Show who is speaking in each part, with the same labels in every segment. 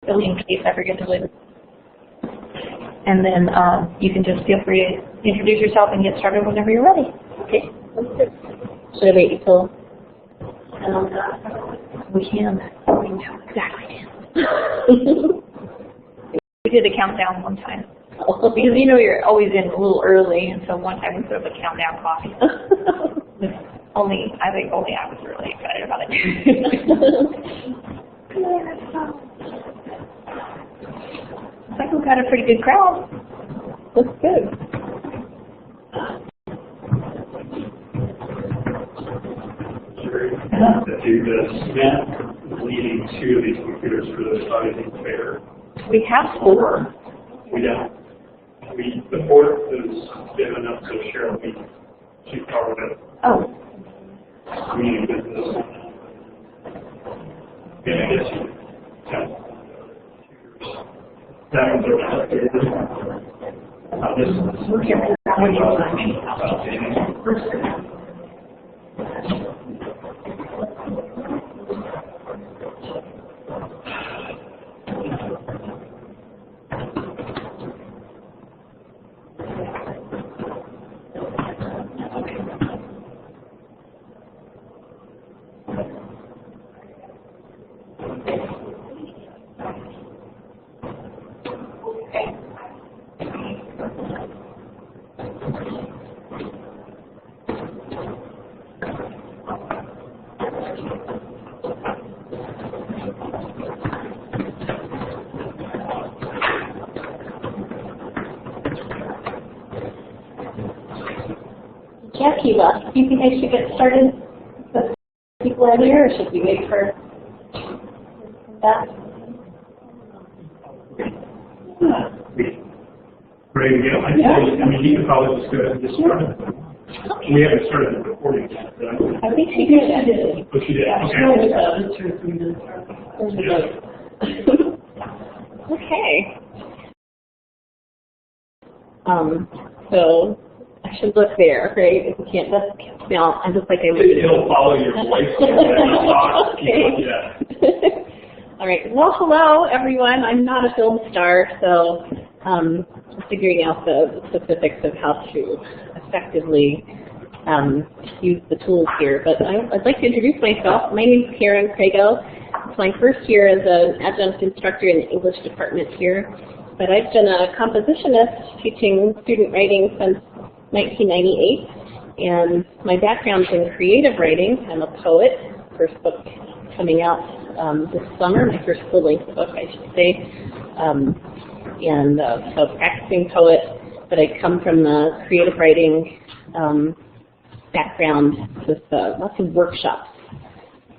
Speaker 1: really in case I forget to leave. And then you can just feel free to introduce yourself and get started whenever you're ready.
Speaker 2: Okay, that's good. Should I wait until?
Speaker 1: We can. Exactly. We did a countdown one time. Because you know you're always in a little early, and so one time we put up a countdown coffee. I think only I was really excited about it. I think we've got a pretty good crowd.
Speaker 2: That's good.
Speaker 3: That do this event leading to these computers for the auditing fair.
Speaker 1: We have 4.
Speaker 3: We don't. The fourth is given up to Cheryl. She covered it.
Speaker 1: Oh.
Speaker 3: Community business. And I guess you have that one's over this
Speaker 2: Jackie left. Do you think I should get started with people earlier, or should we wait for that?
Speaker 3: Ready to go? I mean, you could probably just go ahead and get started. We haven't started the recording yet.
Speaker 2: I think she did.
Speaker 3: Oh, she did?
Speaker 2: Okay. So I should look there, right? If you can't, no, I look like I would.
Speaker 3: It'll follow your voice.
Speaker 2: Okay.
Speaker 3: Yeah.
Speaker 2: All right. Well, hello, everyone. I'm not a film star, so figuring out the specifics of how to effectively use the tools here. But I'd like to introduce myself. My name is Karen Crago. It's my first year as an adjunct instructor in the English department here. But I've been a compositionist teaching student writing since 1998. And my background's in creative writing. I'm a poet. First book coming out this summer, my first full-length book, I should say. And so practicing poet, but I come from the creative writing background with lots of workshops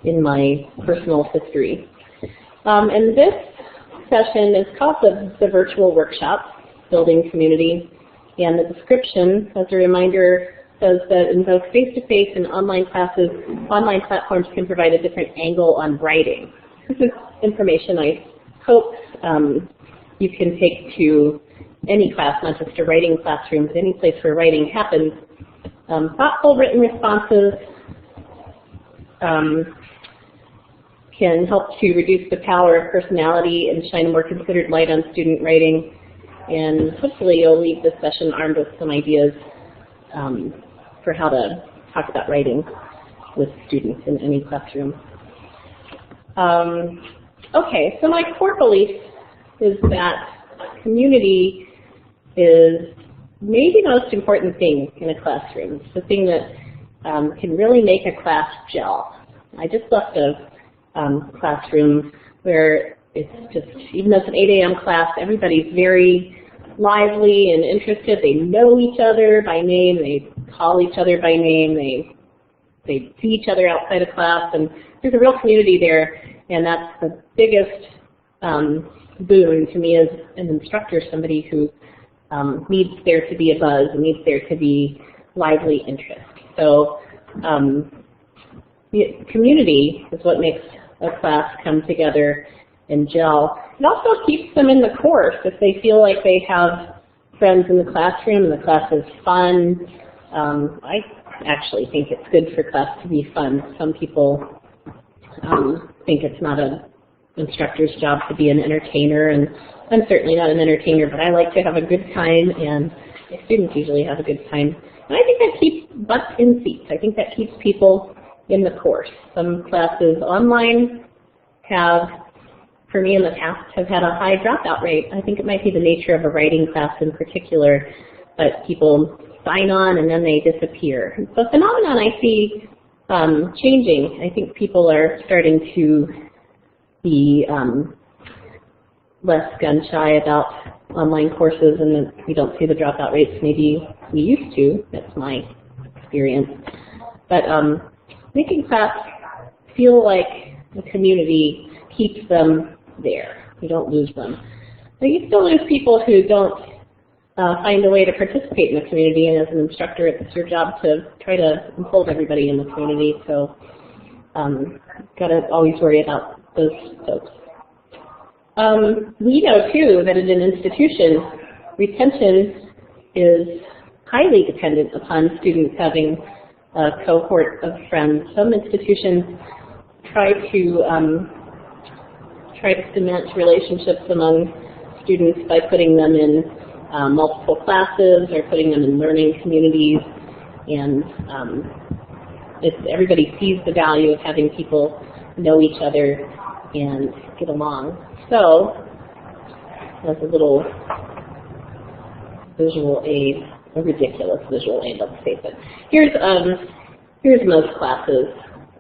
Speaker 2: in my personal history. And this session is called the virtual workshop, Building Community. And the description, as a reminder, says that in both face-to-face and online classes, online platforms can provide a different angle on writing. This is information I hope you can take to any class, not just a writing classroom, but any place where writing happens. Thoughtful written responses can help to reduce the power of personality and shine a more considered light on student writing. And hopefully you'll leave this session armed with some ideas for how to talk about writing with students in any classroom. Okay, so my core belief is that community is maybe the most important thing in a classroom. It's the thing that can really make a class gel. I just left a classroom where it's just, even though it's an 8 a.m. class, everybody's very lively and interested. They know each other by name. They call each other by name. They see each other outside of class, and there's a real community there. And that's the biggest boon to me as an instructor, somebody who needs there to be a buzz and needs there to be lively interest. So the community is what makes a class come together and gel. It also keeps them in the course if they feel like they have friends in the classroom and the class is fun. I actually think it's good for class to be fun. Some people think it's not a instructor's job to be an entertainer, and I'm certainly not an entertainer, but I like to have a good time, and my students usually have a good time. And I think that keeps butts in seats. I think that keeps people in the course. Some classes online have, for me in the past, have had a high dropout rate. I think it might be the nature of a writing class in particular, but people sign on and then they disappear. So a phenomenon I see changing. I think people are starting to be less gun-shy about online courses, and we don't see the dropout rates maybe we used to. That's my experience. But making class feel like a community keeps them there. You don't lose them. But you still lose people who don't find a way to participate in the community, and as an instructor, it's your job to try to hold everybody in the community, so got to always worry about those folks. We know, too, that in an institution, retention is highly dependent upon students having a cohort of friends. Some institutions try to cement relationships among students by putting them in multiple classes or putting them in learning communities, and everybody sees the value of having people know each other and get along. So, as a little visual aid, a ridiculous visual aid, let's face it. Here's most classes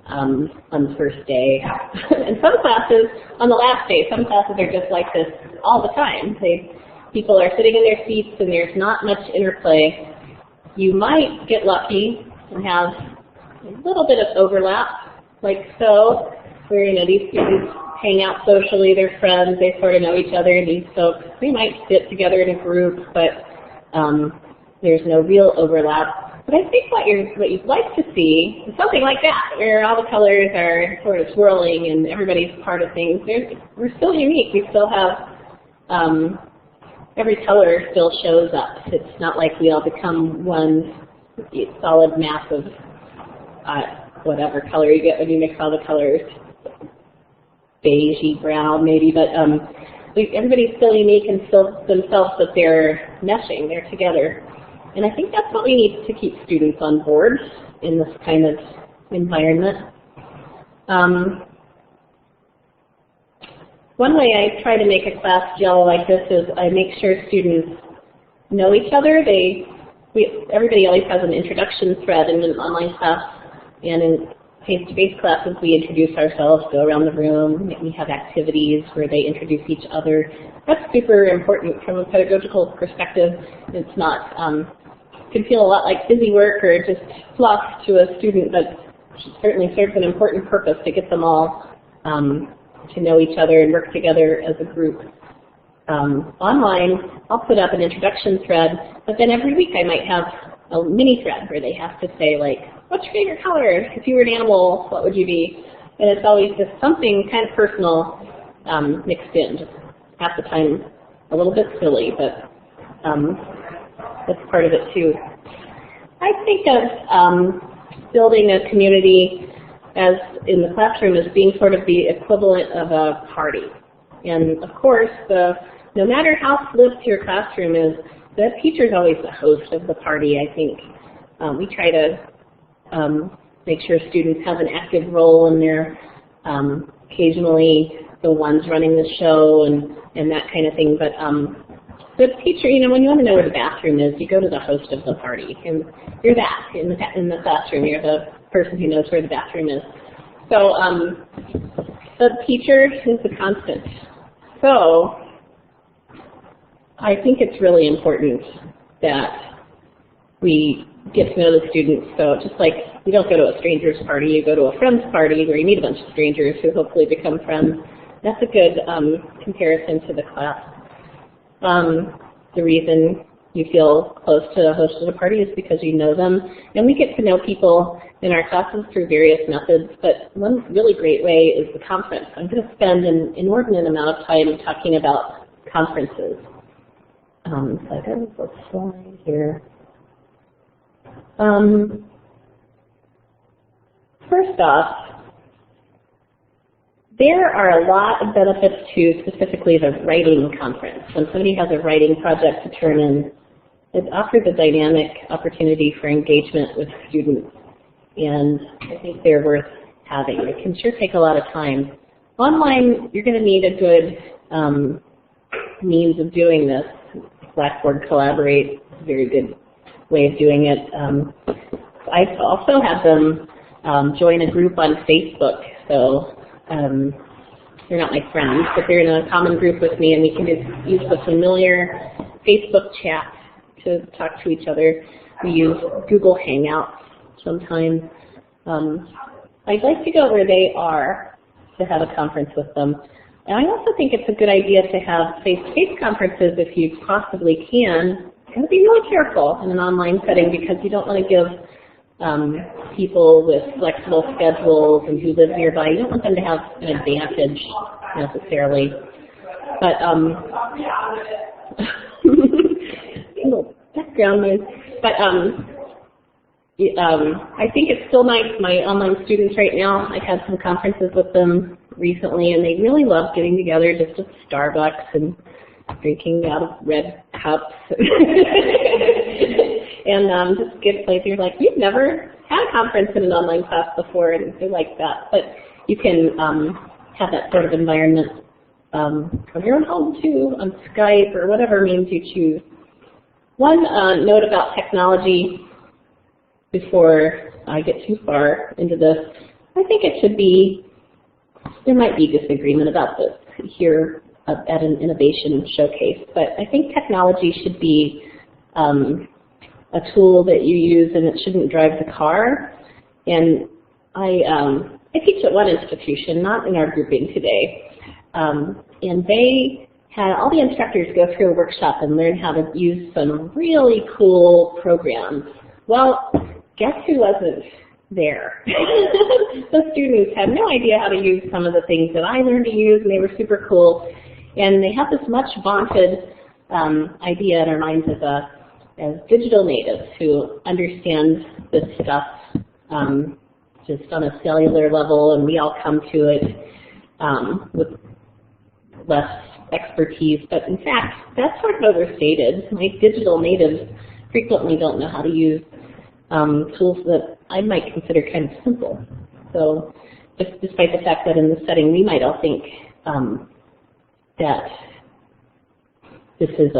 Speaker 2: on the first day. And some classes on the last day, some classes are just like this all the time. People are sitting in their seats and there's not much interplay. You might get lucky and have a little bit of overlap, like so, where these students hang out socially, they're friends, they sort of know each other, these folks, they might sit together in a group, but there's no real overlap. But I think what you'd like to see is something like that, where all the colors are sort of swirling and everybody's part of things. We're still unique. We still have, every color still shows up. It's not like we all become one solid mass of whatever color you get when you mix all the colors. Beigey, brown, maybe, but everybody's still unique and still themselves, but they're meshing, they're together. And I think that's what we need to keep students on board in this kind of environment. One way I try to make a class gel like this is I make sure students know each other. Everybody always has an introduction thread in an online class, and in face-to-face classes, we introduce ourselves, go around the room, we have activities where they introduce each other. That's super important from a pedagogical perspective. It's not, can feel a lot like busy work or just fluff to a student, but it certainly serves an important purpose to get them all to know each other and work together as a group. Online, I'll put up an introduction thread, but then every week I might have a mini thread where they have to say, like, what's your favorite color? If you were an animal, what would you be? And it's always just something kind of personal mixed in, just half the time a little bit silly, but that's part of it too. I think of building a community as in the classroom as being sort of the equivalent of a party. And of course, no matter how flipped your classroom is, the teacher's always the host of the party, I think. We try to make sure students have an active role in their, occasionally the ones running the show and that kind of thing. But the teacher, when you want to know where the bathroom is, you go to the host of the party. And you're that in the classroom. You're the person who knows where the bathroom is. So the teacher is the constant. So I think it's really important that we get to know the students. So just like you don't go to a stranger's party, you go to a friend's party where you meet a bunch of strangers who hopefully become friends. That's a good comparison to the class. The reason you feel close to the host of the party is because you know them. And we get to know people in our classes through various methods, but one really great way is the conference. I'm going to spend an inordinate amount of time talking about conferences. So I got a little slide here. First off, There are a lot of benefits to specifically the writing conference. When somebody has a writing project to turn in, it offers a dynamic opportunity for engagement with students, and I think they're worth having. It can sure take a lot of time. Online, you're going to need a good means of doing this. Blackboard Collaborate is a very good way of doing it. I've also had them join a group on Facebook, so they're not my friends, but they're in a common group with me, and we can just use the familiar Facebook chat to talk to each other. We use Google Hangouts sometimes. I'd like to go where they are to have a conference with them. And I also think it's a good idea to have face-to-face conferences if you possibly can. You have to be really careful in an online setting because you don't want to give people with flexible schedules and who live nearby, you don't want them to have an advantage necessarily. But little background noise. But I think it's still nice. My online students right now, I've had some conferences with them recently, and they really love getting together just at Starbucks and drinking out of red cups. And just get places. You're like, we've never had a conference in an online class before, and they like that. But you can have that sort of environment from your own home too, on Skype or whatever means you choose. One note about technology before I get too far into this, I think it should be, there might be disagreement about this here at an innovation showcase, but I think technology should be a tool that you use and it shouldn't drive the car. And I teach at one institution, not in our grouping today, and they had all the instructors go through a workshop and learn how to use some really cool programs. Well, guess who wasn't there? The students had no idea how to use some of the things that I learned to use, and they were super cool. And they have this much vaunted idea in our minds as digital natives who understand this stuff just on a cellular level, and we all come to it with less expertise. But in fact, that's sort of overstated. Like, digital natives frequently don't know how to use tools that I might consider kind of simple. So despite the fact that in this setting we might all think that this is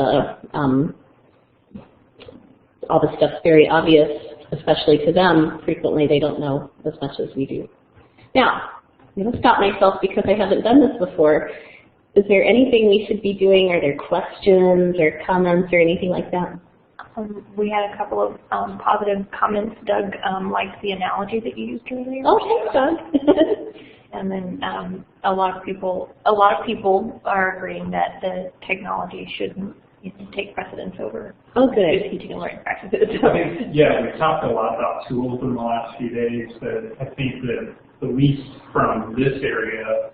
Speaker 2: all this stuff's very obvious, especially to them, frequently they don't know as much as we do. Now, I'm going to stop myself because I haven't done this before. Is there anything we should be doing? Are there questions or comments or anything like that?
Speaker 1: We had a couple of positive comments. Doug liked the analogy that you used earlier.
Speaker 2: Oh, thanks, Doug.
Speaker 1: And then a lot of people are agreeing that the technology shouldn't take precedence over good teaching and learning practices.
Speaker 3: Yeah, we talked a lot about tools in the last few days, but I think that at least from this area,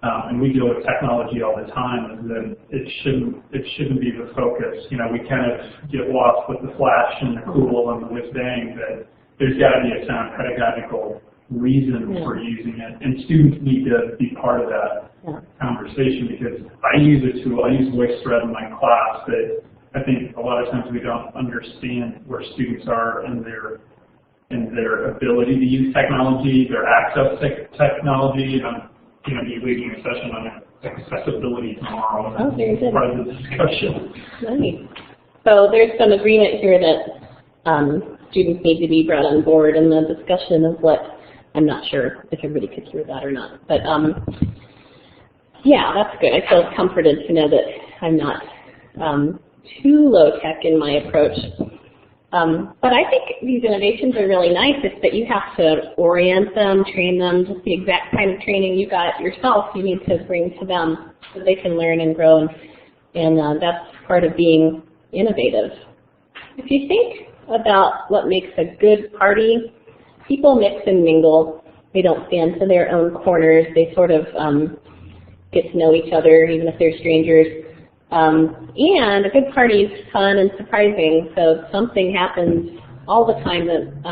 Speaker 3: and we deal with technology all the time, is that it shouldn't be the focus. You know, we kind of get lost with the flash and the cool and the whiz bang, but there's got to be a sound pedagogical reason for using it, and students need to be part of that conversation, because I use a tool, I use VoiceThread in my class, but I think a lot of times we don't understand where students are in their ability to use technology, their access to technology. And I'm going to be leading a session on accessibility tomorrow.
Speaker 2: Oh, very good.
Speaker 3: Part of the discussion.
Speaker 2: Nice. So there's some agreement here that students need to be brought on board in the discussion of what, I'm not sure if everybody could hear that or not, but yeah, that's good. I feel comforted to know that I'm not too low-tech in my approach. But I think these innovations are really nice. It's that you have to orient them, train them, just the exact kind of training you got yourself you need to bring to them so they can learn and grow, and that's part of being innovative. If you think about what makes a good party, people mix and mingle. They don't stand to their own corners. They sort of get to know each other, even if they're strangers. And a good party is fun and surprising, so something happens all the time that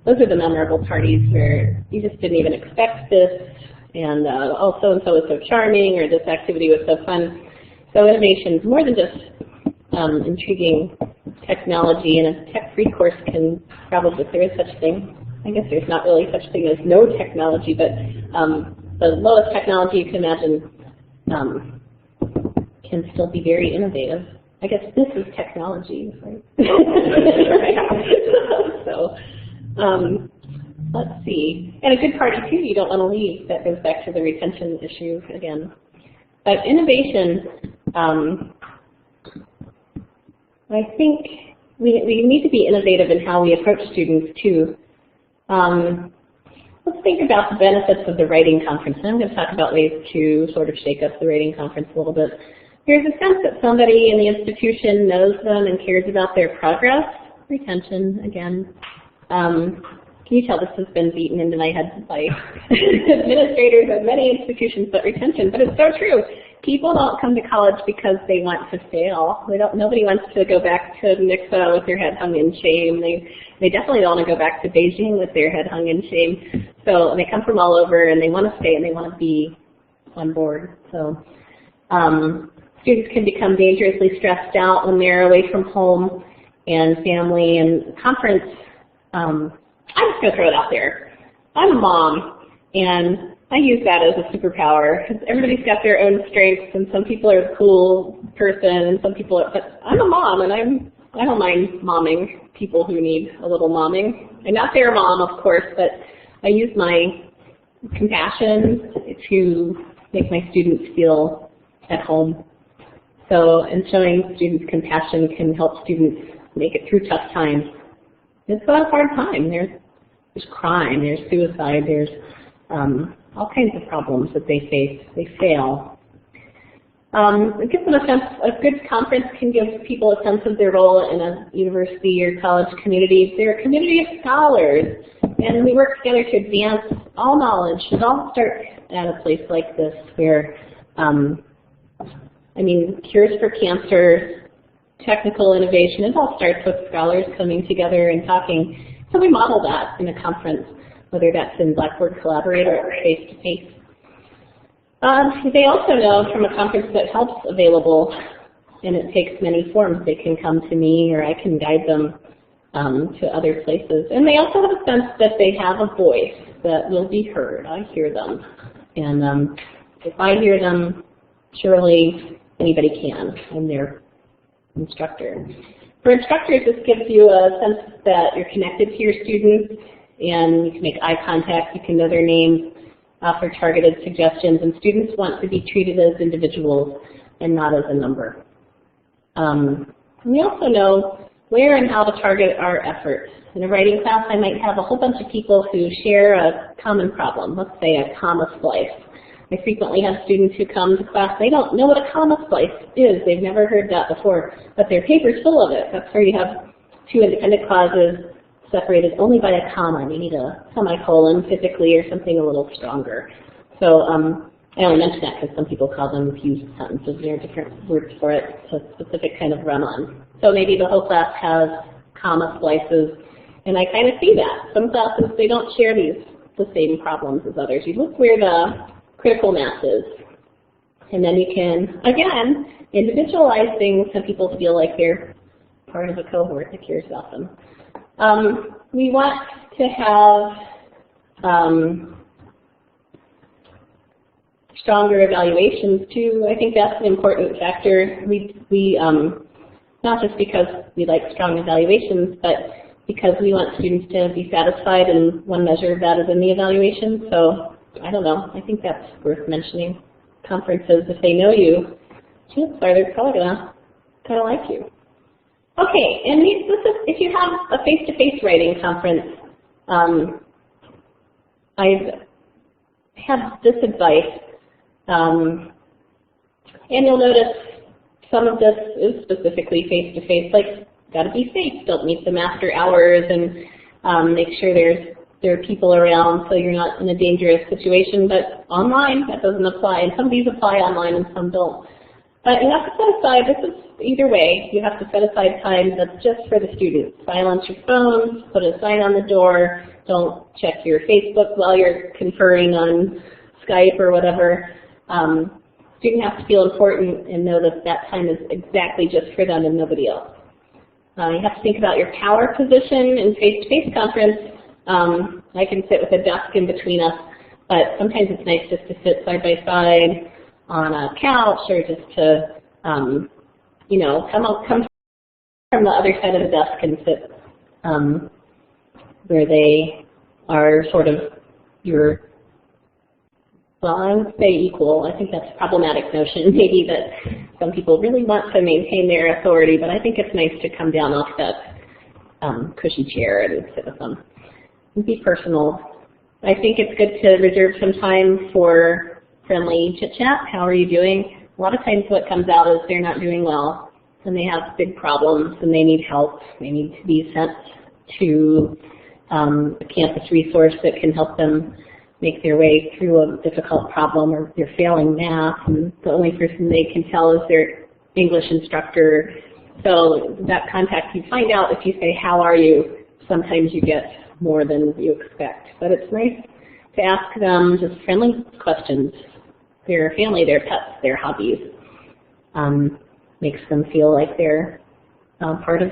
Speaker 2: those are the memorable parties where you just didn't even expect this, and oh, so-and-so is so charming, or this activity was so fun. So innovation is more than just intriguing technology, and a tech-free course can probably, if there is such a thing, I guess there's not really such a thing as no technology, but the lowest technology you can imagine can still be very innovative. I guess this is technology, right? So, let's see. And a good party, too, you don't want to leave. That goes back to the retention issue again. But innovation, I think we need to be innovative in how we approach students, too. Let's think about the benefits of the writing conference. And I'm going to talk about ways to sort of shake up the writing conference a little bit. There's a sense that somebody in the institution knows them and cares about their progress. Retention, again. Can you tell this has been beaten into my head by administrators of many institutions, but retention. But it's so true. People don't come to college because they want to fail. Nobody wants to go back to Nixa with their head hung in shame. They definitely don't want to go back to Beijing with their head hung in shame. So they come from all over, and they want to stay, and they want to be on board. So students can become dangerously stressed out when they're away from home and family and conference. I'm just going to throw it out there. I'm a mom, and I use that as a superpower, because everybody's got their own strengths, and some people are a cool person, and some people are, but I'm a mom, and I don't mind momming people who need a little momming. I'm not their mom, of course, but I use my compassion to make my students feel at home. So, and showing students compassion can help students make it through tough times. It's a hard time. There's crime, there's suicide, there's all kinds of problems that they face. They fail. It gives them a sense, a good conference can give people a sense of their role in a university or college community. They're a community of scholars, and we work together to advance all knowledge. It all starts at a place like this where, cures for cancer, technical innovation, it all starts with scholars coming together and talking. So we model that in a conference, whether that's in Blackboard Collaborate or face-to-face. They also know from a conference that help's available, and it takes many forms. They can come to me, or I can guide them to other places. And they also have a sense that they have a voice that will be heard. I hear them. And if I hear them, surely anybody can. I'm their instructor. For instructors, this gives you a sense that you're connected to your students, and you can make eye contact, you can know their names, offer targeted suggestions, and students want to be treated as individuals and not as a number. We also know where and how to target our efforts. In a writing class, I might have a whole bunch of people who share a common problem, let's say a comma splice. I frequently have students who come to class, they don't know what a comma splice is, they've never heard that before, but their paper's full of it. That's where you have two independent clauses separated only by a comma. You need a semicolon typically, or something a little stronger. So I only mention that because some people call them fused sentences. There are different words for it. It's a specific kind of run-on. So maybe the whole class has comma splices, and I kind of see that. Some classes, they don't share the same problems as others. You look where the critical mass is, and then you can, again, individualize things so people feel like they're part of a cohort that cares about them. We want to have stronger evaluations too. I think that's an important factor. We not just because we like strong evaluations, but because we want students to be satisfied, and one measure of that is in the evaluation. So I don't know. I think that's worth mentioning. Conferences, if they know you, chances are they're probably gonna kind of like you. Okay, and if you have a face-to-face writing conference, I have this advice, and you'll notice some of this is specifically face-to-face, like got to be safe, don't meet them after hours, and make sure there are people around so you're not in a dangerous situation. But online, that doesn't apply, and some of these apply online and some don't. But you have to set aside, this is either way, you have to set aside time that's just for the students. Silence your phones, put a sign on the door, don't check your Facebook while you're conferring on Skype or whatever, student has to feel important and know that that time is exactly just for them and nobody else. You have to think about your power position in face-to-face conference. I can sit with a desk in between us, but sometimes it's nice just to sit side by side on a couch or just to, you know, come from the other side of the desk and sit where they are sort of your, well, I would say equal. I think that's a problematic notion, maybe that some people really want to maintain their authority, but I think it's nice to come down off that cushy chair and sit with them and be personal. I think it's good to reserve some time for friendly chit-chat. How are you doing? A lot of times what comes out is they're not doing well and they have big problems and they need help. They need to be sent to a campus resource that can help them make their way through a difficult problem, or they're failing math and the only person they can tell is their English instructor. So that contact, you find out if you say, how are you? Sometimes you get more than you expect. But it's nice to ask them just friendly questions. Their family, their pets, their hobbies. Makes them feel like they're part of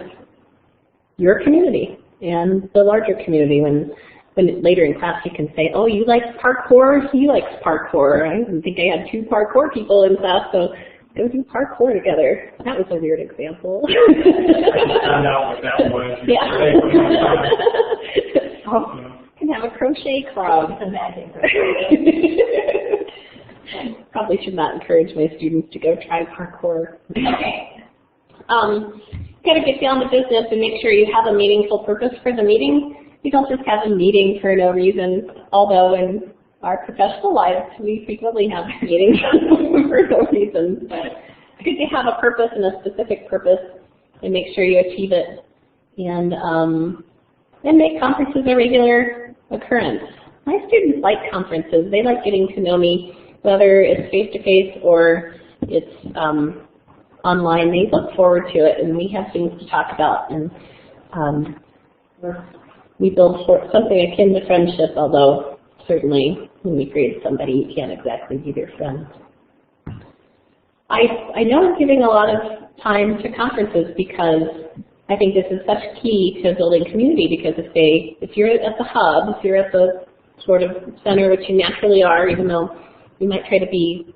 Speaker 2: your community and the larger community. When later in class you can say, oh, you like parkour? He likes parkour. I didn't think I had 2 parkour people in class, so go do parkour together. That was a weird example.
Speaker 3: I found out what that was.
Speaker 2: Yeah. Oh, can have a crochet club.
Speaker 1: Imagine.
Speaker 2: Probably should not encourage my students to go try parkour.
Speaker 1: Okay.
Speaker 2: Got to get down to business and make sure you have a meaningful purpose for the meeting. You don't just have a meeting for no reason, although in our professional lives we frequently have meetings for no reason. But it's good to have a purpose and a specific purpose and make sure you achieve it. And make conferences a regular occurrence. My students like conferences. They like getting to know me, whether it's face-to-face or it's online. They look forward to it, and we have things to talk about. And we build something akin to friendship, although certainly when we grade somebody, you can't exactly be their friend. I know I'm giving a lot of time to conferences because I think this is such key to building community, because if you're at the hub, if you're at the sort of center, which you naturally are, even though we might try to be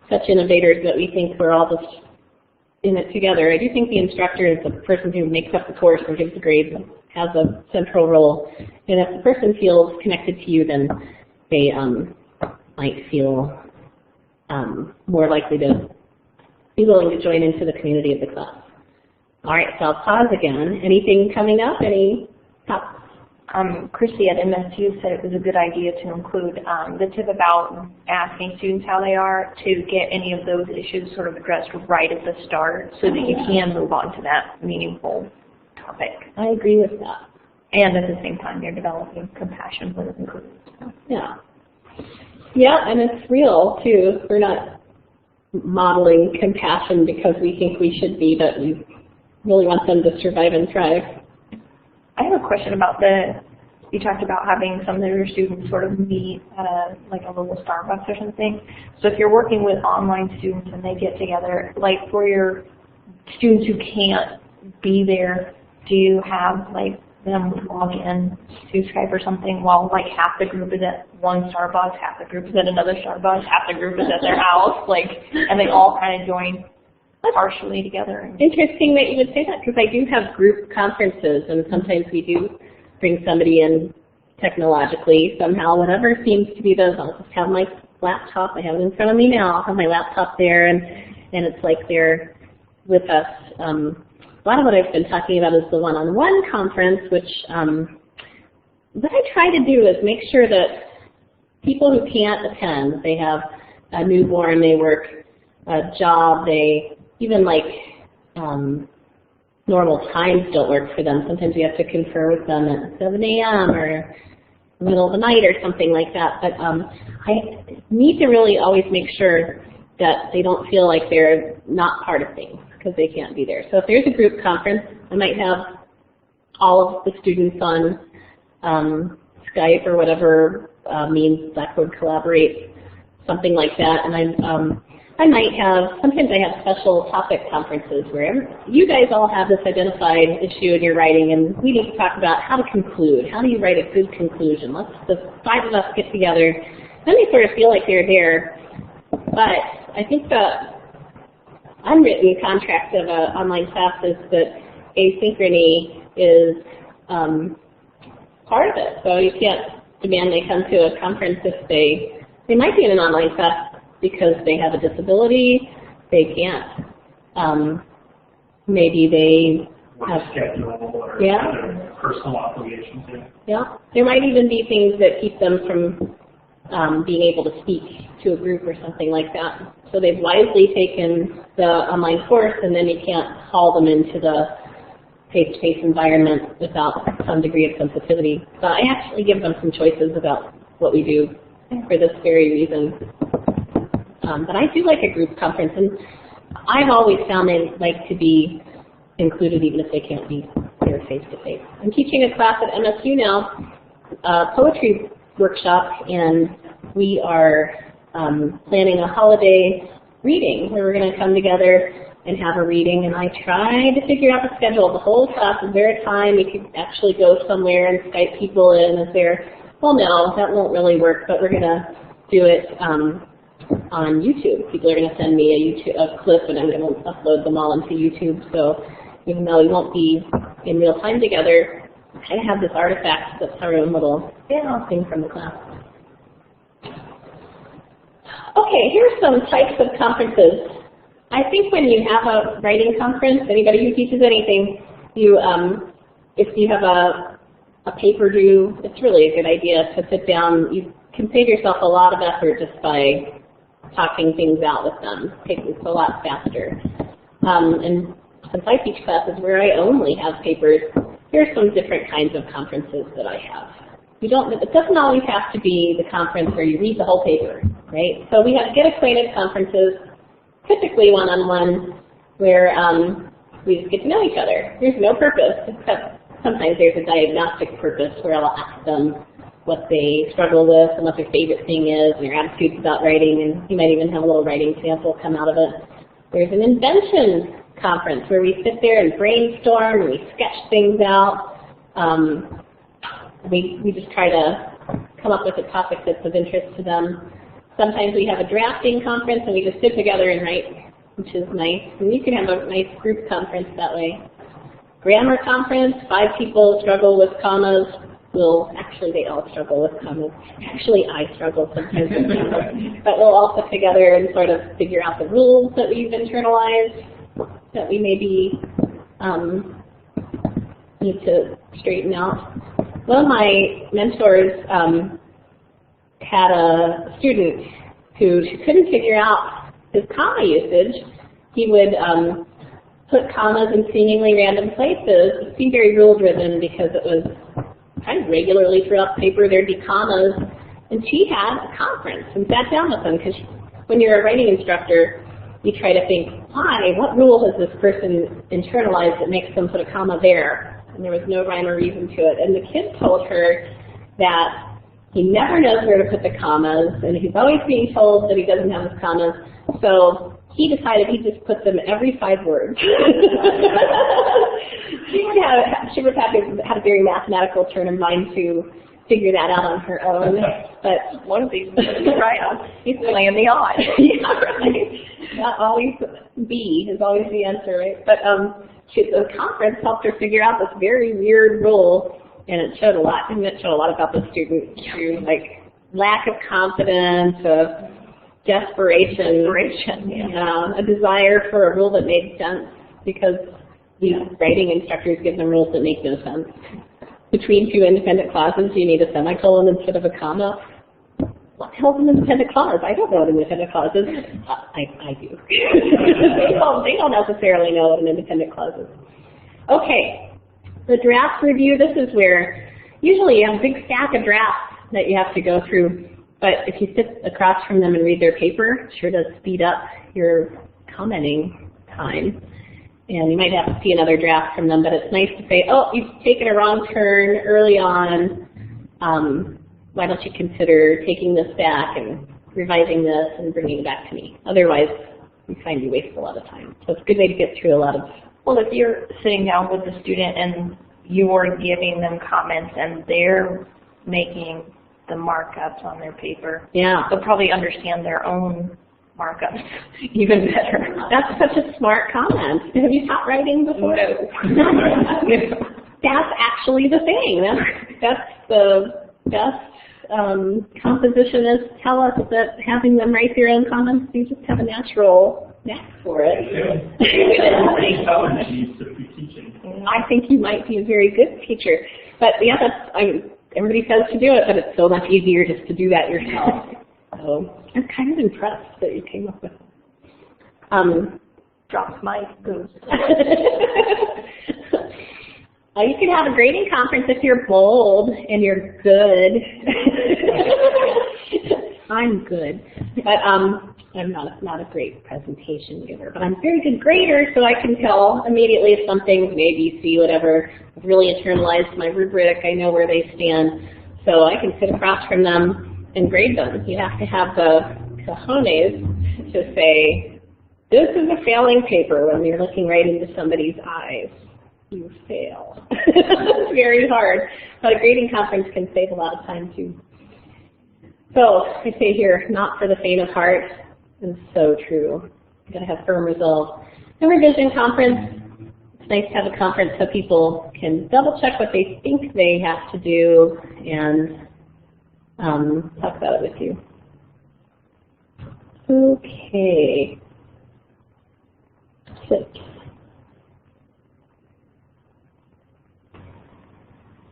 Speaker 2: such innovators that we think we're all just in it together, I do think the instructor is the person who makes up the course or gives the grades and has a central role. And if the person feels connected to you, then they might feel more likely to be willing to join into the community of the class. All right, so I'll pause again. Anything coming up? Any thoughts?
Speaker 1: Christy at MSU said it was a good idea to include the tip about asking students how they are, to get any of those issues sort of addressed right at the start so that you can move on to that meaningful topic.
Speaker 2: I agree with that.
Speaker 1: And at the same time, you're developing compassion for the group.
Speaker 2: Yeah. Yeah, and it's real, too. We're not modeling compassion because we think we should be, but we really want them to survive and thrive.
Speaker 1: I have a question about you talked about having some of your students sort of meet at like a little Starbucks or something. So if you're working with online students and they get together, like for your students who can't be there, do you have like them log in to Skype or something while like half the group is at one Starbucks, half the group is at another Starbucks, half the group is at their house, like, and they all kind of join partially together?
Speaker 2: Interesting that you would say that, because I do have group conferences, and sometimes we do bring somebody in technologically somehow. Whatever seems to be those, I'll just have my laptop. I have it in front of me now. I'll have my laptop there, and it's like they're with us. A lot of what I've been talking about is the one-on-one conference, which what I try to do is make sure that people who can't attend, they have a newborn, they work a job, they even like normal times don't work for them. Sometimes we have to confer with them at 7 a.m. or the middle of the night or something like that. But I need to really always make sure that they don't feel like they're not part of things because they can't be there. So if there's a group conference, I might have all of the students on Skype or whatever means Blackboard collaborates, something like that. And I might have, sometimes I have special topic conferences where you guys all have this identified issue in your writing, and we need to talk about how to conclude. How do you write a good conclusion? Let's the 5 of us get together. Then they sort of feel like they're there. But I think the unwritten contract of an online class is that asynchrony is part of it. So you can't demand they come to a conference if they might be in an online class because they have a disability, they can't. Maybe they have
Speaker 3: schedule or other personal obligations.
Speaker 2: Yeah, there might even be things that keep them from being able to speak to a group or something like that. So they've wisely taken the online course, and then you can't haul them into the face-to-face environment without some degree of sensitivity. So I actually give them some choices about what we do for this very reason. But I do like a group conference, and I've always found they like to be included even if they can't be there face-to-face. I'm teaching a class at MSU now, a poetry workshop, and we are planning a holiday reading where we're going to come together and have a reading, and I tried to figure out the schedule. The whole class, is there a time we could actually go somewhere and Skype people in? Is there, well, no, that won't really work, but we're going to do it on YouTube. People are going to send me a clip, and I'm going to upload them all into YouTube. So even though we won't be in real time together, I kind of have this artifact that's our own little thing from the class. Okay, here's some types of conferences. I think when you have a writing conference, anybody who teaches anything, you if you have a paper due, it's really a good idea to sit down. You can save yourself a lot of effort just by talking things out with them. It takes it a lot faster. And since I teach classes where I only have papers, here's some different kinds of conferences that I have. It doesn't always have to be the conference where you read the whole paper, right? So we have get acquainted conferences, typically one-on-one, where we just get to know each other. There's no purpose, except sometimes there's a diagnostic purpose where I'll ask them what they struggle with and what their favorite thing is and their attitudes about writing, and you might even have a little writing sample come out of it. There's an invention conference where we sit there and brainstorm and we sketch things out. We just try to come up with a topic that's of interest to them. Sometimes we have a drafting conference and we just sit together and write, which is nice. And you can have a nice group conference that way. Grammar conference, 5 people struggle with commas. Well, actually they all struggle with commas. Actually I struggle sometimes with commas. But we'll all sit together and sort of figure out the rules that we've internalized that we maybe need to straighten out. One of my mentors had a student who couldn't figure out his comma usage. He would put commas in seemingly random places. It'd be very rule-driven because it was kind of regularly throughout the paper there'd be commas. And she had a conference and sat down with them because when you're a writing instructor, you try to think, why? What rule has this person internalized that makes them put a comma there? And there was no rhyme or reason to it. And the kid told her that he never knows where to put the commas, and he's always being told that he doesn't have his commas. So he decided he'd just put them every 5 words. She would have had a very mathematical turn of mind to figure that out on her own. But
Speaker 1: one of these is right on. He's playing the odd.
Speaker 2: Yeah, right. Not always B is always the answer, right? But the conference helped her figure out this very weird rule, and it showed a lot. And it showed a lot about the student too, like lack of confidence, desperation, a desire for a rule that made sense, because these writing instructors give them rules that make no sense. Between 2 independent clauses, you need a semicolon instead of a comma. What the hell's an independent clause? I don't know what an independent clause is. I do. They don't necessarily know what an independent clause is. Okay, the draft review. This is where usually you have a big stack of drafts that you have to go through. But if you sit across from them and read their paper, it sure does speed up your commenting time. And you might have to see another draft from them, but it's nice to say, oh, you've taken a wrong turn early on. Why don't you consider taking this back and revising this and bringing it back to me. Otherwise, you find you waste a lot of time. So it's a good way to get through a lot of.
Speaker 1: Well, if you're sitting down with the student and you're giving them comments and they're making the markups on their paper,
Speaker 2: yeah,
Speaker 1: they'll probably understand their own markups even better.
Speaker 2: That's such a smart comment. Have you taught writing before?
Speaker 1: No.
Speaker 2: That's actually the thing. That's the best compositionists tell us, that having them write their own comments, you just have a natural knack for it. I think you might be a very good teacher. But yeah, everybody says to do it, but it's so much easier just to do that yourself. So I'm kind of impressed that you came up with it.
Speaker 1: Drops my ghost.
Speaker 2: You can have a grading conference if you're bold and you're good. I'm good, but I'm not a great presentation giver, but I'm a very good grader, so I can tell immediately if something's an ABC, whatever. I've really internalized my rubric. I know where they stand, so I can sit across from them and grade them. You have to have the cojones to say, this is a failing paper when you're looking right into somebody's eyes. You fail. It's very hard, but a grading conference can save a lot of time too. So I say here, not for the faint of heart, is so true. You gotta have firm resolve. A revision conference, it's nice to have a conference so people can double check what they think they have to do and talk about it with you. Okay. 6.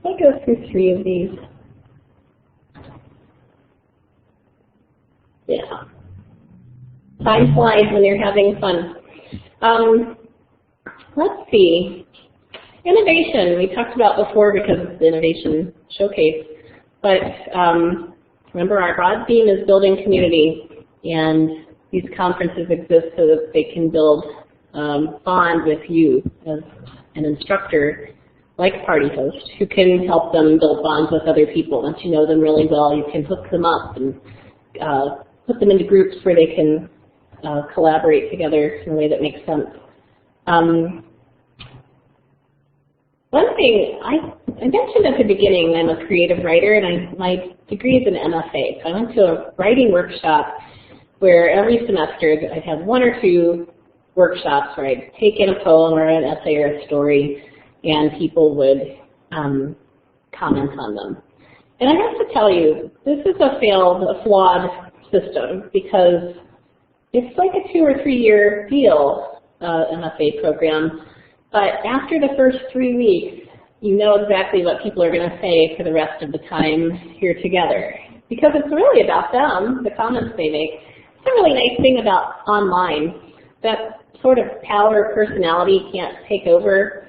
Speaker 2: I'll go through 3 of these. Yeah. Time flies when you're having fun. Let's see. Innovation, we talked about before because it's the innovation showcase. But remember, our broad theme is building community, and these conferences exist so that they can build bond with you as an instructor, like Party Host, who can help them build bonds with other people. Once you know them really well, you can hook them up and put them into groups where they can collaborate together in a way that makes sense. One thing, I mentioned at the beginning, I'm a creative writer, and my degree is an MFA. So I went to a writing workshop where every semester I'd have 1 or 2 workshops where I'd take in a poem or an essay or a story, and people would comment on them. And I have to tell you, this is a flawed system, because it's like a 2 or 3 year deal, MFA program, but after the first 3 weeks, you know exactly what people are going to say for the rest of the time you're together. Because it's really about them, the comments they make. It's a really nice thing about online. That sort of power personality can't take over.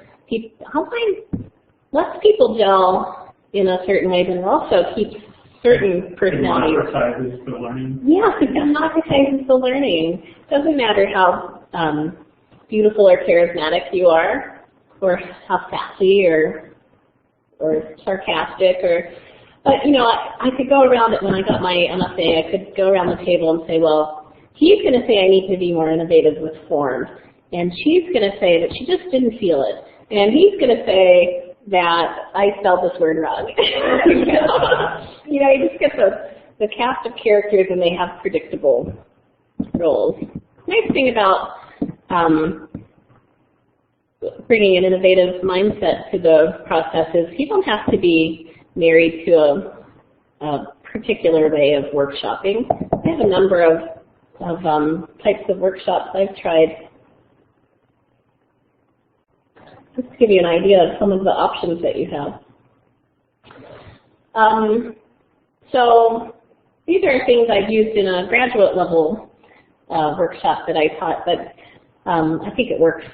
Speaker 2: Online lets people gel in a certain way, but it also keeps certain personalities.
Speaker 3: It democratizes the learning.
Speaker 2: Yes, it democratizes the learning. It doesn't matter how beautiful or charismatic you are, or how sassy or sarcastic, but you know, I could go around it when I got my MFA. I could go around the table and say, well, he's going to say I need to be more innovative with form, and she's going to say that she just didn't feel it, and he's going to say that I spelled this word wrong. You know, you just get the cast of characters, and they have predictable roles. Nice thing about bringing an innovative mindset to the process is you don't have to be married to a particular way of workshopping. I have a number of types of workshops I've tried. Just to give you an idea of some of the options that you have. So these are things I've used in a graduate level workshop that I taught, but I think it works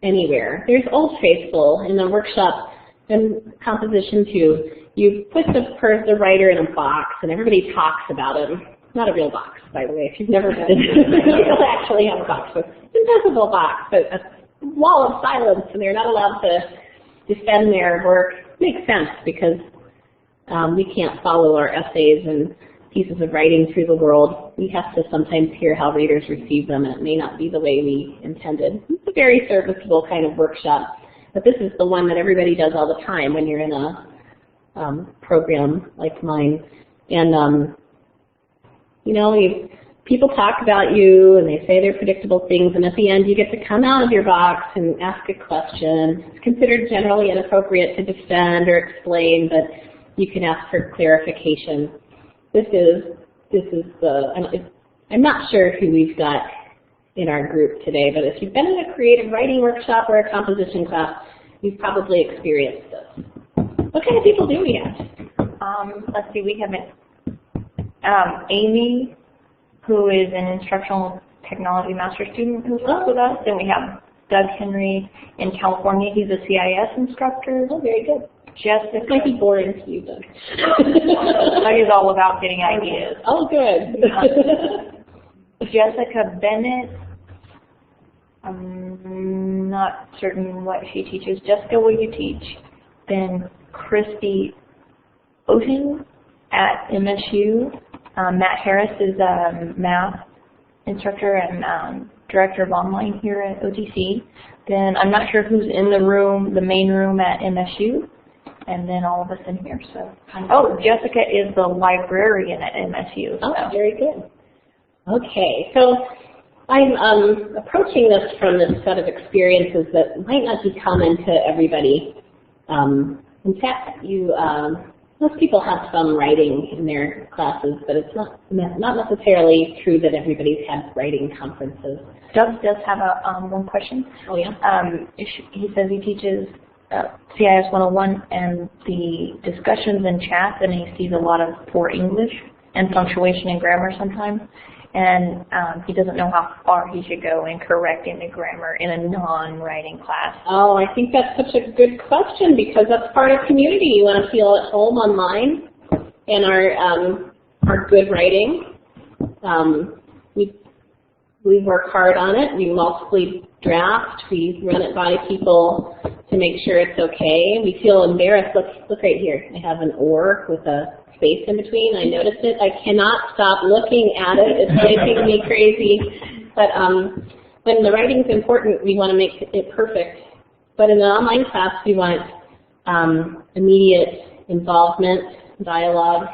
Speaker 2: anywhere. There's Old Faithful in the workshop and composition too. You put the writer in a box, and everybody talks about him. Not a real box, by the way. If you've never been, you'll actually have a box. It's an invisible box, but a wall of silence, and they're not allowed to defend their work. Makes sense, because we can't follow our essays and pieces of writing through the world, we have to sometimes hear how readers receive them, and it may not be the way we intended. It's a very serviceable kind of workshop, but this is the one that everybody does all the time when you're in a program like mine. And, you know, people talk about you, and they say they're predictable things, and at the end you get to come out of your box and ask a question. It's considered generally inappropriate to defend or explain, but you can ask for clarification. This is the, I'm not sure who we've got in our group today, but if you've been in a creative writing workshop or a composition class, you've probably experienced this. What kind of people do we have?
Speaker 1: Let's see, we have Amy, who is an instructional technology master student who's worked with us. Then we have Doug Henry in California. He's a CIS instructor.
Speaker 2: Oh, very good.
Speaker 1: Jessica.
Speaker 2: This might be boring to you, Doug.
Speaker 1: Doug is all about getting ideas.
Speaker 2: Oh, good.
Speaker 1: Jessica Bennett. I'm not certain what she teaches. Jessica, will you teach? Then Christy Oten at MSU. Matt Harris is a math instructor and director of online here at OTC. Then I'm not sure who's in the room, the main room at MSU, and then all of us in here. So, oh, Jessica is the librarian at MSU.
Speaker 2: So. Oh, very good. Okay, so I'm approaching this from this set of experiences that might not be common to everybody. In fact, most people have some writing in their classes, but it's not necessarily true that everybody's had writing conferences.
Speaker 1: Doug does have a one question.
Speaker 2: Oh, yeah?
Speaker 1: He says he teaches CIS 101 and the discussions and chats, and he sees a lot of poor English and punctuation and grammar sometimes. And he doesn't know how far he should go in correcting the grammar in a non-writing class.
Speaker 2: Oh, I think that's such a good question because that's part of community. You want to feel at home online in our good writing. We work hard on it. We multiply draft. We run it by people to make sure it's okay. We feel embarrassed. Look right here. I have an or with a space in between. I noticed it. I cannot stop looking at it. It's making me crazy. But when the writing's important, we want to make it perfect. But in an online class, we want immediate involvement, dialogue.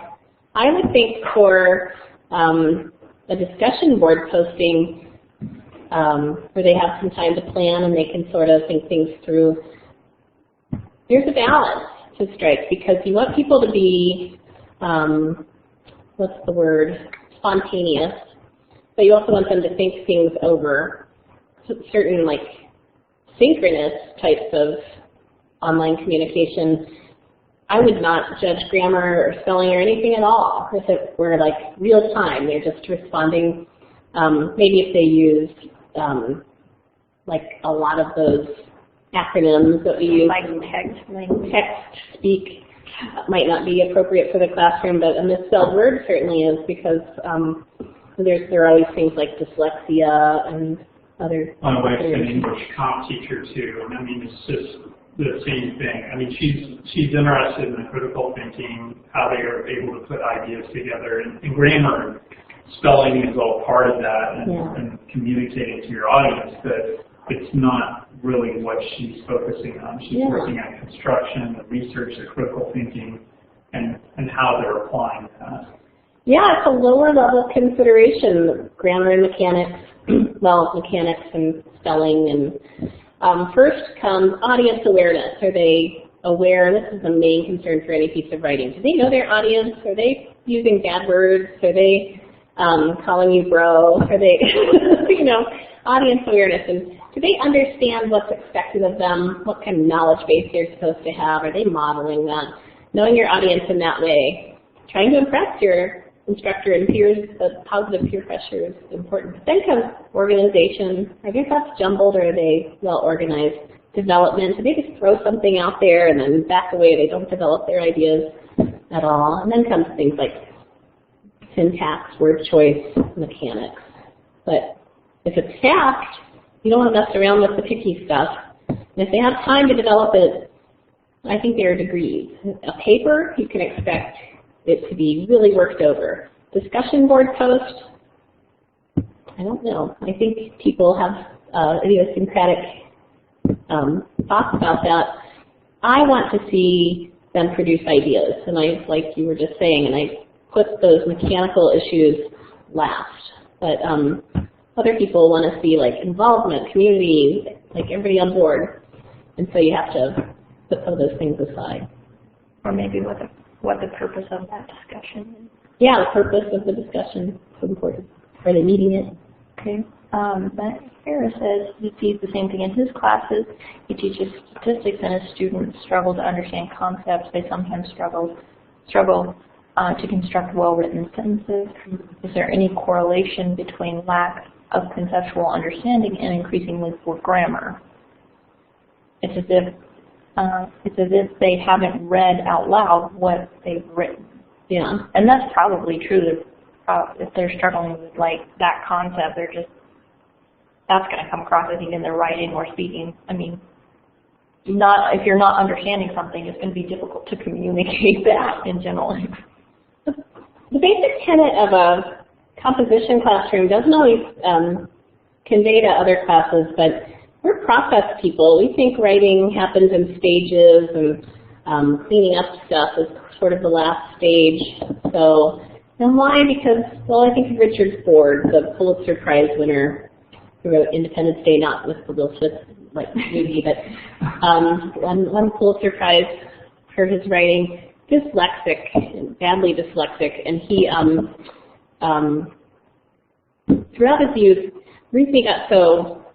Speaker 2: I would think for a discussion board posting where they have some time to plan and they can sort of think things through, there's a balance to strike because you want people to be spontaneous, but you also want them to think things over. Certain like synchronous types of online communication, I would not judge grammar or spelling or anything at all if it were like real time. They're just responding. Maybe if they used like a lot of those acronyms that we use,
Speaker 1: like text
Speaker 2: speak, might not be appropriate for the classroom, but a misspelled word certainly is because there are always things like dyslexia and other.
Speaker 3: My wife's an English comp teacher too, and I mean it's just the same thing. I mean she's interested in the critical thinking, how they are able to put ideas together, and grammar and spelling is all part of that, and communicating to your audience, but it's not really what she's focusing on. She's working on construction, the research, the critical thinking, and how they're applying that.
Speaker 2: Yeah, it's a lower level consideration, grammar and mechanics, mechanics and spelling. And first comes audience awareness. Are they aware? This is the main concern for any piece of writing. Do they know their audience? Are they using bad words? Are they calling you bro? Are they, audience awareness? And do they understand what's expected of them? What kind of knowledge base they're supposed to have? Are they modeling that? Knowing your audience in that way. Trying to impress your instructor and peers, the positive peer pressure is important. But then comes organization. Are their thoughts jumbled or are they well organized? Development. Do they just throw something out there and then back away? They don't develop their ideas at all. And then comes things like syntax, word choice, mechanics. But if it's fast, you don't want to mess around with the picky stuff. And if they have time to develop it, I think there are degrees. A paper, you can expect it to be really worked over. discussion board post? I don't know. I think people have idiosyncratic thoughts about that. I want to see them produce ideas, and like you were just saying, and I put those mechanical issues last. But other people want to see like involvement, community, like everybody on board, and so you have to put some of those things aside.
Speaker 1: Or maybe what the purpose of that discussion is.
Speaker 2: Yeah, the purpose of the discussion is important. Are they meeting it?
Speaker 1: Okay. But Sarah says he sees the same thing in his classes. He teaches statistics, and his students struggle to understand concepts. They sometimes struggle to construct well-written sentences. Is there any correlation between lack of conceptual understanding and increasingly poor grammar? It's as if they haven't read out loud what they've written.
Speaker 2: Yeah.
Speaker 1: And that's probably true. If they're struggling with like that concept, that's going to come across, I think, in their writing or speaking. I mean, if you're not understanding something, it's going to be difficult to communicate that in general.
Speaker 2: The basic tenet of a composition classroom doesn't always convey to other classes, but we're process people. We think writing happens in stages, and cleaning up stuff is sort of the last stage. So, and why? Because, well, I think of Richard Ford, the Pulitzer Prize winner, who wrote Independence Day, not with the Will Smith movie, but won Pulitzer Prize for his writing. Dyslexic, badly dyslexic, and he, throughout his youth, the reason he got so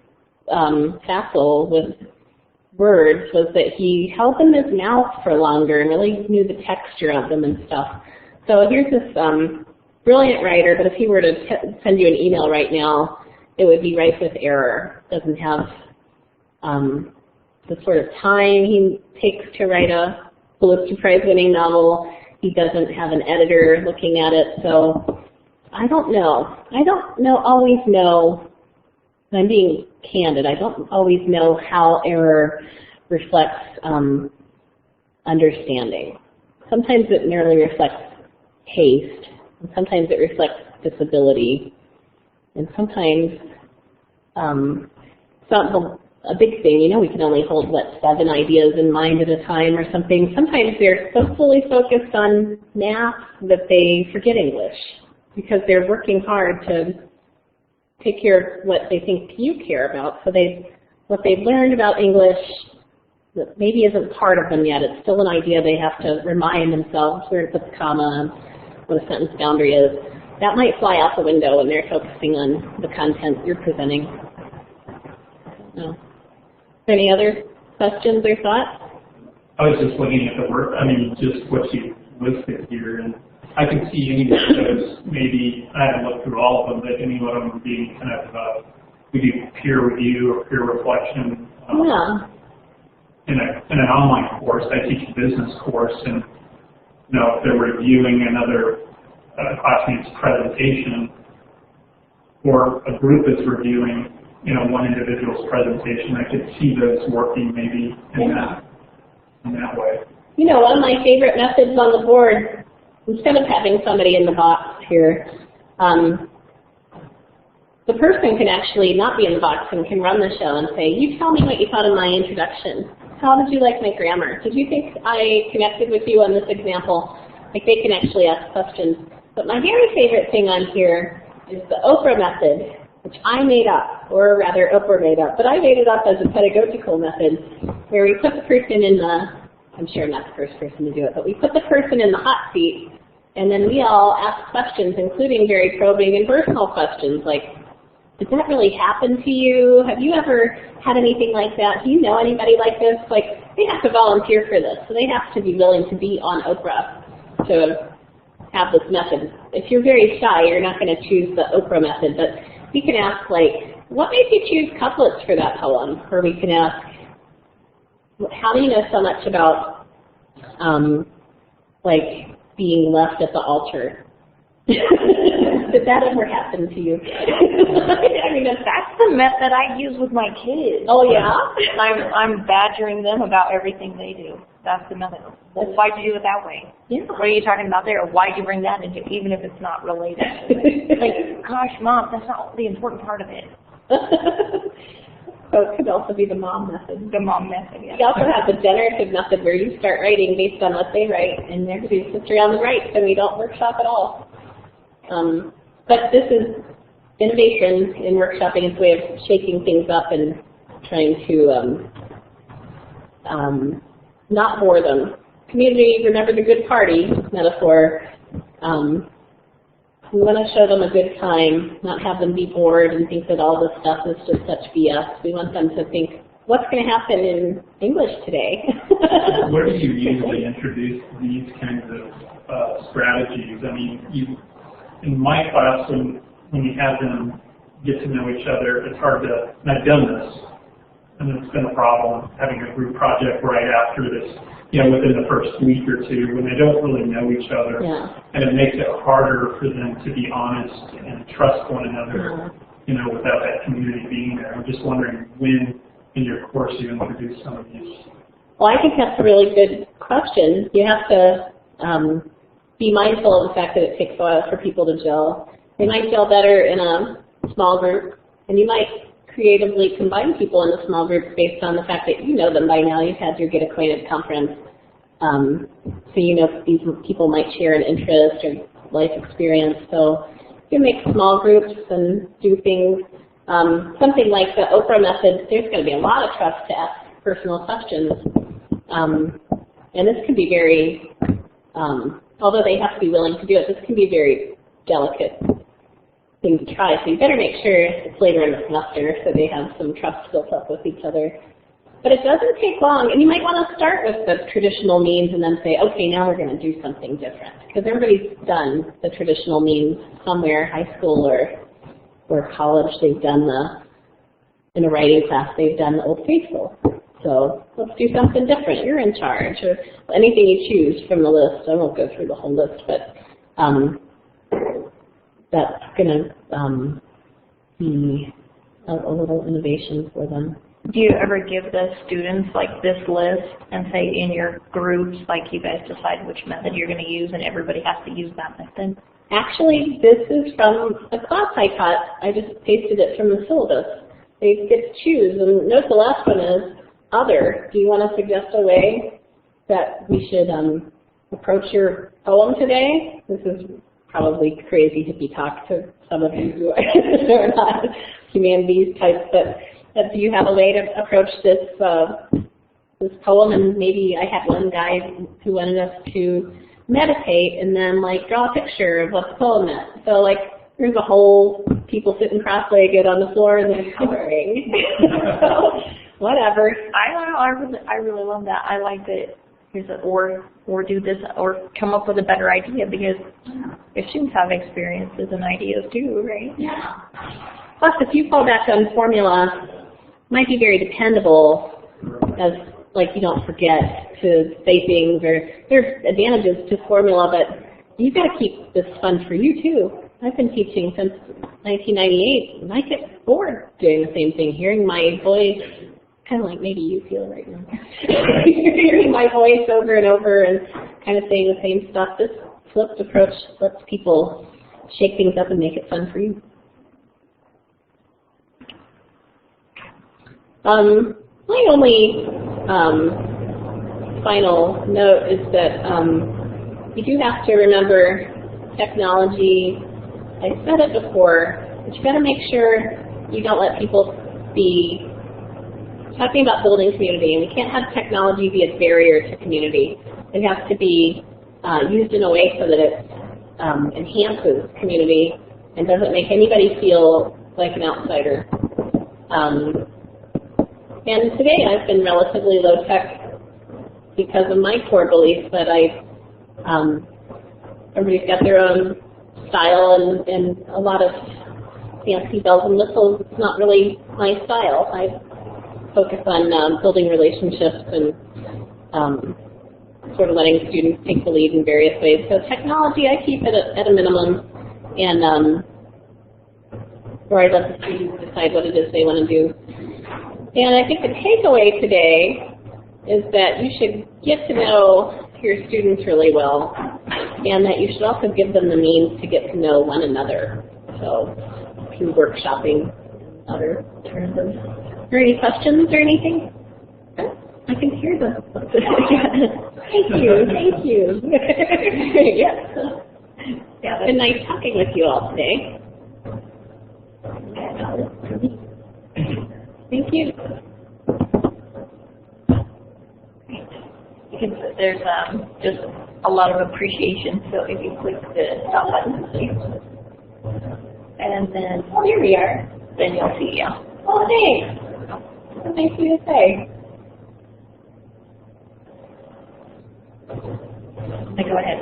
Speaker 2: facile with words was that he held them in his mouth for longer and really knew the texture of them and stuff. So here's this brilliant writer, but if he were to send you an email right now, it would be rife with error. Doesn't have the sort of time he takes to write a Pulitzer Prize-winning novel. He doesn't have an editor looking at it, so I don't know. Always know, and I'm being candid, I don't always know how error reflects understanding. Sometimes it merely reflects haste, and sometimes it reflects disability, and sometimes it's not a big thing. You know, we can only hold, 7 ideas in mind at a time or something. Sometimes they're so fully focused on math that they forget English because they're working hard to take care of what they think you care about. So what they've learned about English that maybe isn't part of them yet. It's still an idea they have to remind themselves where to put the comma, what a sentence boundary is. That might fly out the window when they're focusing on the content you're presenting. No. Any other questions or thoughts?
Speaker 3: I was just looking at the work, just what you listed here, and I can see any of those, maybe, I haven't looked through all of them, but any of them being kind of, we do peer review or peer reflection.
Speaker 2: Yeah.
Speaker 3: In an online course, I teach a business course, and if they're reviewing another classmate's presentation, or a group is reviewing one individual's presentation, I could see those working maybe in that way.
Speaker 2: One of my favorite methods on the board, instead of having somebody in the box here, the person can actually not be in the box and can run the show and say, you tell me what you thought of my introduction. How did you like my grammar? Did you think I connected with you on this example? Like, they can actually ask questions. But my very favorite thing on here is the Oprah method, which I made up, or rather Oprah made up, but I made it up as a pedagogical method where we put the person in I'm sure I'm not the first person to do it, but we put the person in the hot seat, and then we all ask questions, including very probing and personal questions, like, did that really happen to you? Have you ever had anything like that? Do you know anybody like this? Like, they have to volunteer for this, so they have to be willing to be on Oprah to have this method. If you're very shy, you're not going to choose the Oprah method, but we can ask, like, what made you choose couplets for that poem? Or we can ask, how do you know so much about, being left at the altar? Did that ever happen to you? I mean,
Speaker 1: that's the method I use with my kids.
Speaker 2: Oh, yeah?
Speaker 1: I'm badgering them about everything they do. That's the method. Well, why'd you do it that way?
Speaker 2: Yeah.
Speaker 1: What are you talking about there? Why'd you bring that into, even if it's not related? Like, gosh, Mom, that's not the important part of it.
Speaker 2: So it could also be the mom method.
Speaker 1: The mom method, yeah.
Speaker 2: You also have the generative method where you start writing based on what they write, and everybody sits around and writes, and we don't workshop at all. But this is innovation in workshopping. It's a way of shaking things up and trying to not bore them. Community, remember the good party metaphor. We want to show them a good time, not have them be bored and think that all this stuff is just such BS. We want them to think, what's going to happen in English today?
Speaker 3: Where do you usually introduce these kinds of strategies? I mean, in my class, when you have them get to know each other, it's hard to, and I've done this, and it's been a problem having a group project right after this, within the first week or two when they don't really know each other.
Speaker 2: Yeah.
Speaker 3: And it makes it harder for them to be honest and trust one another, without that community being there. I'm just wondering when in your course you introduce some of these.
Speaker 2: Well, I think that's a really good question. You have to be mindful of the fact that it takes a while for people to gel. They might gel better in a small group, and you might creatively combine people in a small group based on the fact that you know them by now. You've had your Get Acquainted conference. So you know these people might share an interest or life experience. So you make small groups and do things. Something like the Oprah method, there's going to be a lot of trust to ask personal questions. And this can be very, although they have to be willing to do it, this can be very delicate thing to try. So you better make sure it's later in the semester so they have some trust built up with each other. But it doesn't take long, and you might want to start with the traditional means and then say, okay, now we're going to do something different. Because everybody's done the traditional means somewhere, high school or college. They've done in a writing class, they've done the Old Faithful. So let's do something different. You're in charge, or anything you choose from the list. I won't go through the whole list, but that's going to be a little innovation for them.
Speaker 1: Do you ever give the students like this list and say in your groups, like you guys decide which method you're going to use and everybody has to use that method?
Speaker 2: Actually, this is from a class I taught. I just pasted it from the syllabus. They get to choose. And note the last one is other. Do you want to suggest a way that we should approach your poem today? This is probably crazy hippie talk to some of you who are not humanities types, but do you have a way to approach this this poem? And maybe I had one guy who wanted us to meditate and then like draw a picture of what the poem meant. So like there's a whole people sitting cross-legged on the floor and they're coloring. So whatever.
Speaker 1: I really love that. I like that. Here's a, or do this, or come up with a better idea, because your students have experiences and ideas too, right?
Speaker 2: Yeah. Plus, if you fall back on formula, it might be very dependable, as like you don't forget to say things, or there's advantages to formula, but you've got to keep this fun for you too. I've been teaching since 1998, and I get bored doing the same thing, hearing my voice. Kind of like maybe you feel right now. Hearing my voice over and over and kind of saying the same stuff. This flipped approach lets people shake things up and make it fun for you. My only final note is that you do have to remember technology. I said it before, but you got to make sure you don't let people be talking about building community, and we can't have technology be a barrier to community. It has to be used in a way so that it enhances community and doesn't make anybody feel like an outsider. And today I've been relatively low-tech because of my core belief that everybody's got their own style and a lot of fancy bells and whistles. It's not really my style. I focus on building relationships and sort of letting students take the lead in various ways. So technology, I keep it at a minimum. And or I let the students decide what it is they want to do. And I think the takeaway today is that you should get to know your students really well, and that you should also give them the means to get to know one another. So through workshopping and other alternatives. Are there any questions or anything? I can hear them. Thank you, thank you. Yes. Yeah, it's been nice talking with you all today. Thank you.
Speaker 1: There's just a lot of appreciation, so if you click the stop button, please. And then,
Speaker 2: Here we are.
Speaker 1: then you'll see, yeah.
Speaker 2: Oh, thanks. What nice of you to say.
Speaker 1: Go ahead.